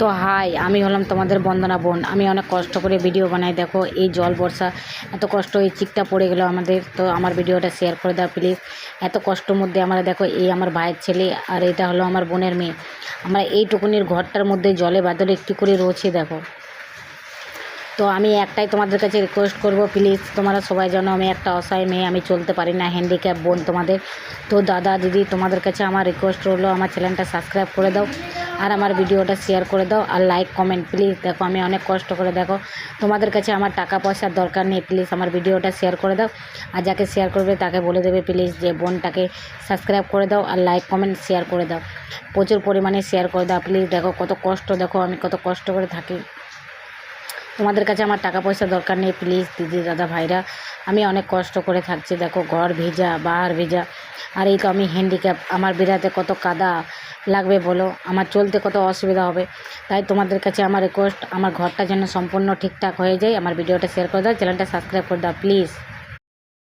তো হাই, আমি হলাম তোমাদের বন্দনা বোন। আমি অনেক কষ্ট করে ভিডিও বানাই। দেখো এই জল বর্ষা, এত কষ্ট, এই চিকটা পড়ে গেল আমাদের। তো আমার ভিডিওটা শেয়ার করে দাও প্লিজ। এত কষ্টের মধ্যে আমরা, দেখো এই আমার ভাইয়ের ছেলে আর এটা হলো আমার বোনের মেয়ে। আমরা এইটুকুনির ঘরটার মধ্যে জলে বাদলে একটু করে রয়েছি দেখো। তো আমি একটাই তোমাদের কাছে রিকোয়েস্ট করব, প্লিজ তোমরা সবাই জানো আমি একটা অসহায় মেয়ে, আমি চলতে পারি না, হ্যান্ডিক্যাপ বোন তোমাদের। তো দাদা দিদি, তোমাদের কাছে আমার রিকোয়েস্ট রইলো, আমার চ্যানেলটা সাবস্ক্রাইব করে দাও আর আমার ভিডিওটা শেয়ার করে দাও আর লাইক কমেন্ট প্লিজ। দেখো আমি অনেক কষ্ট করে, দেখো তোমাদের কাছে আমার টাকা পয়সার দরকার নেই, প্লিজ আমার ভিডিওটা শেয়ার করে দাও। আর যাকে শেয়ার করবে তাকে বলে দেবে প্লিজ যে বোনটাকে সাবস্ক্রাইব করে দাও আর লাইক কমেন্ট শেয়ার করে দাও, প্রচুর পরিমাণে শেয়ার করে দাও প্লিজ। দেখো কত কষ্ট, দেখো আমি কত কষ্ট করে থাকি। তোমাদের কাছে আমার টাকা পয়সা দরকার নেই, প্লিজ দিদি দাদা ভাইরা, আমি অনেক কষ্ট করে থাকছি। দেখো ঘর ভেজা, বাহার ভেজা, আর এই তো আমি হ্যান্ডিক্যাপ, আমার বেরাতে কত কাদা লাগবে বলো, আমার চলতে কত অসুবিধা হবে। তাই তোমাদের কাছে আমার রিকোয়েস্ট, আমার ঘরটা যেন সম্পূর্ণ ঠিকঠাক হয়ে যায়। আমার ভিডিওটা শেয়ার করে দাও, চ্যানেলটা সাবস্ক্রাইব করে দাও প্লিজ।